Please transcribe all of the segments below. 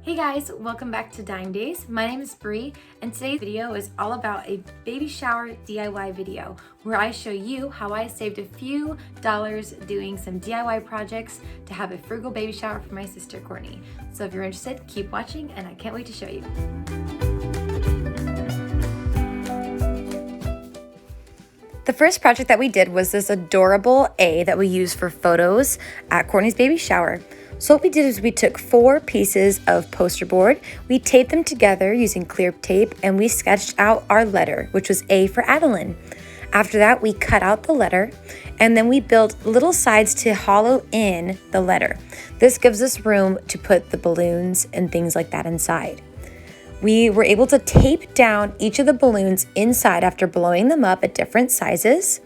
Hey guys, welcome back to Dying Days. My name is Bree, and today's video is all about a baby shower DIY video where I show you how I saved a few dollars doing some DIY projects to have a frugal baby shower for my sister Courtney. So if you're interested, keep watching and I can't wait to show you. The first project that we did was this adorable A that we used for photos at Courtney's baby shower. So what we did is we took 4 pieces of poster board, we taped them together using clear tape, and we sketched out our letter, which was A for Adeline. After that, we cut out the letter, and then we built little sides to hollow in the letter. This gives us room to put the balloons and things like that inside. We were able to tape down each of the balloons inside after blowing them up at different sizes.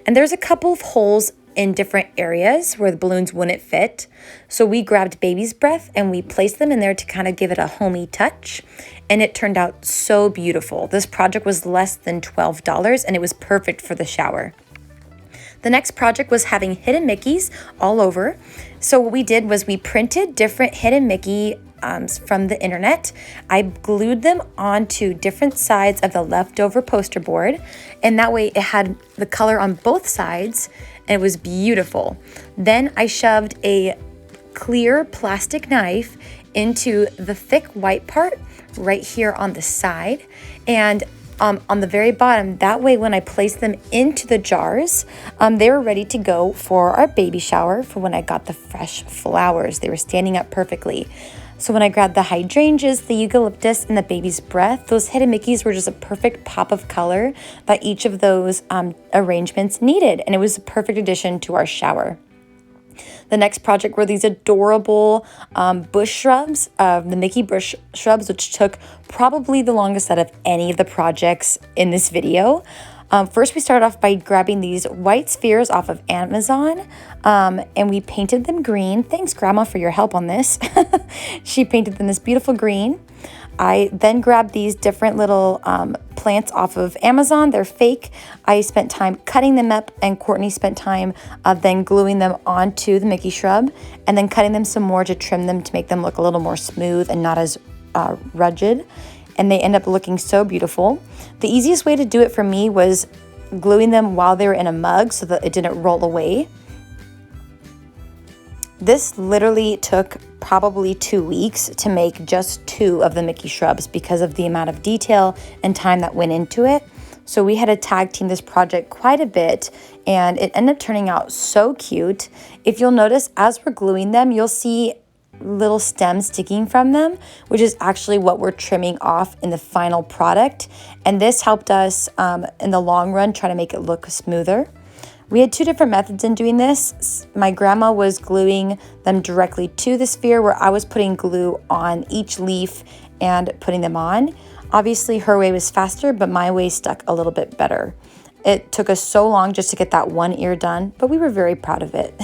And there's a couple of holes in different areas where the balloons wouldn't fit. So we grabbed baby's breath and we placed them in there to kind of give it a homey touch. And it turned out so beautiful. This project was less than $12 and it was perfect for the shower. The next project was having hidden Mickeys all over. So what we did was we printed different hidden Mickey from the internet. I glued them onto different sides of the leftover poster board, and that way it had the color on both sides and it was beautiful. Then I shoved a clear plastic knife into the thick white part right here on the side and on the very bottom. That way when I placed them into the jars, they were ready to go for our baby shower for when I got the fresh flowers. They were standing up perfectly. So when I grabbed the hydrangeas, the eucalyptus, and the baby's breath, those hidden Mickeys were just a perfect pop of color that each of those arrangements needed, and it was a perfect addition to our shower. The next project were these adorable bush shrubs, the Mickey bush shrubs, which took probably the longest out of any of the projects in this video. First, we started off by grabbing these white spheres off of Amazon, and we painted them green. Thanks, Grandma, for your help on this. She painted them this beautiful green. I then grabbed these different little plants off of Amazon. They're fake. I spent time cutting them up, and Courtney spent time then gluing them onto the Mickey shrub, and then cutting them some more to trim them to make them look a little more smooth and not as rugged. And they end up looking so beautiful. The easiest way to do it for me was gluing them while they were in a mug so that it didn't roll away. This literally took probably 2 weeks to make just 2 of the Mickey shrubs because of the amount of detail and time that went into it. So we had to tag team this project quite a bit, and it ended up turning out so cute. If you'll notice, as we're gluing them, you'll see little stems sticking from them, which is actually what we're trimming off in the final product. And this helped us in the long run try to make it look smoother. We had 2 different methods in doing this. My grandma was gluing them directly to the sphere, where I was putting glue on each leaf and putting them on. Obviously her way was faster, but my way stuck a little bit better. It took us so long just to get that one ear done, but we were very proud of it.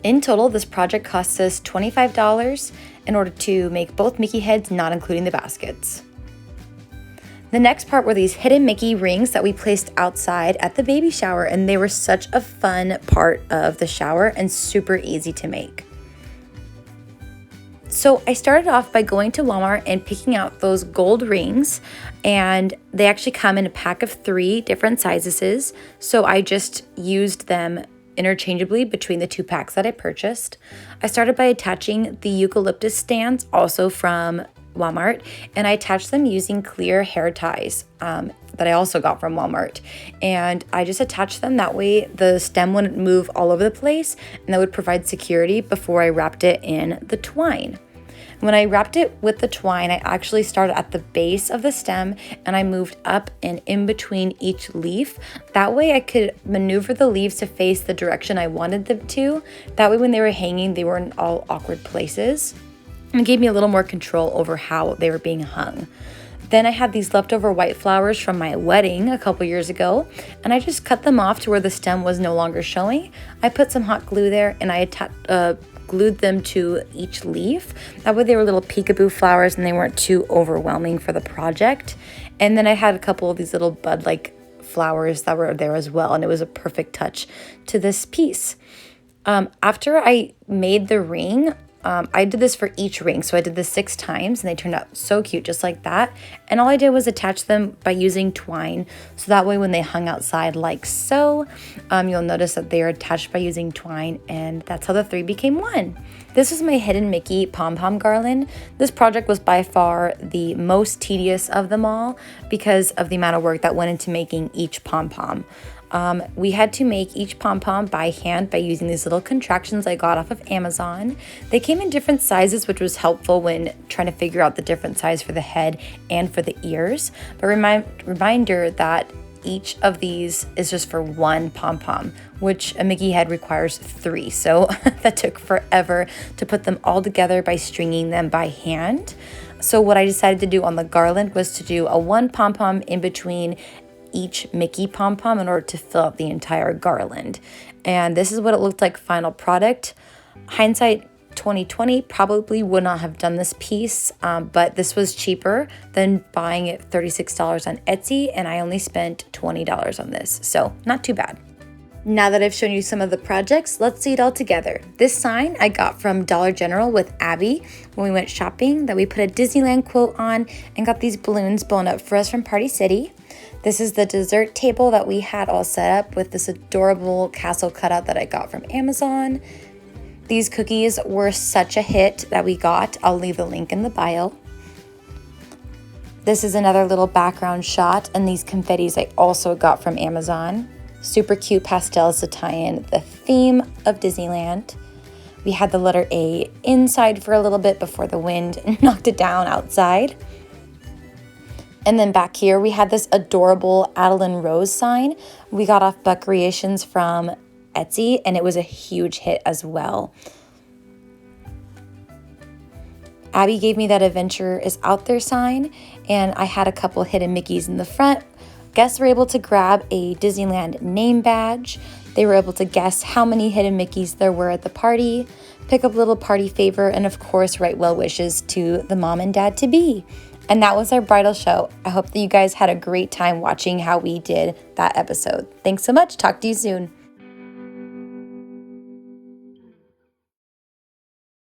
In total, this project cost us $25 in order to make both Mickey heads, not including the baskets. The next part were these hidden Mickey rings that we placed outside at the baby shower, and they were such a fun part of the shower and super easy to make. So I started off by going to Walmart and picking out those gold rings, and they actually come in a pack of 3 different sizes. So I just used them interchangeably between the 2 packs that I purchased. I started by attaching the eucalyptus stands, also from Walmart, and I attached them using clear hair ties that I also got from Walmart. And I just attached them that way the stem wouldn't move all over the place, and that would provide security before I wrapped it in the twine. When I wrapped it with the twine, I actually started at the base of the stem and I moved up and in between each leaf. That way I could maneuver the leaves to face the direction I wanted them to. That way when they were hanging, they weren't all awkward places. And it gave me a little more control over how they were being hung. Then I had these leftover white flowers from my wedding a couple years ago, and I just cut them off to where the stem was no longer showing. I put some hot glue there and I glued them to each leaf. That way they were little peekaboo flowers and they weren't too overwhelming for the project. And then I had a couple of these little bud-like flowers that were there as well, and it was a perfect touch to this piece. After I made the ring, I did this for each ring. So I did this 6 times and they turned out so cute, just like that. And all I did was attach them by using twine. So that way when they hung outside like so, you'll notice that they are attached by using twine, and that's how the 3 became 1. This is my hidden Mickey Pom Pom Garland. This project was by far the most tedious of them all because of the amount of work that went into making each pom-pom. We had to make each pom-pom by hand by using these little contractions I got off of Amazon. They came in different sizes, which was helpful when trying to figure out the different size for the head and for the ears. But reminder that each of these is just for 1 pom-pom, which a Mickey head requires 3. So that took forever to put them all together by stringing them by hand. So what I decided to do on the garland was to do a 1 pom-pom in between each Mickey pom-pom in order to fill out the entire garland. And this is what it looked like final product. Hindsight 2020, probably would not have done this piece, but this was cheaper than buying it $36 on Etsy, and I only spent $20 on this, so not too bad. Now that I've shown you some of the projects, let's see it all together. This sign I got from Dollar General with Abby when we went shopping, that we put a Disneyland quote on and got these balloons blown up for us from Party City. This is the dessert table that we had all set up with this adorable castle cutout that I got from Amazon. These cookies were such a hit that we got. I'll leave the link in the bio. This is another little background shot, and these confettis I also got from Amazon. Super cute pastels to tie in the theme of Disneyland. We had the letter A inside for a little bit before the wind knocked it down outside. And then back here we had this adorable Adeline Rose sign we got off Buck Creations from Etsy, and it was a huge hit as well. Abby gave me that Adventure is Out There sign, and I had a couple hidden Mickeys in the front. Guests were able to grab a Disneyland name badge. They were able to guess how many hidden Mickeys there were at the party, pick up a little party favor, and of course write well wishes to the mom and dad to be. And that was our bridal show. I hope that you guys had a great time watching how we did that episode. Thanks so much. Talk to you soon.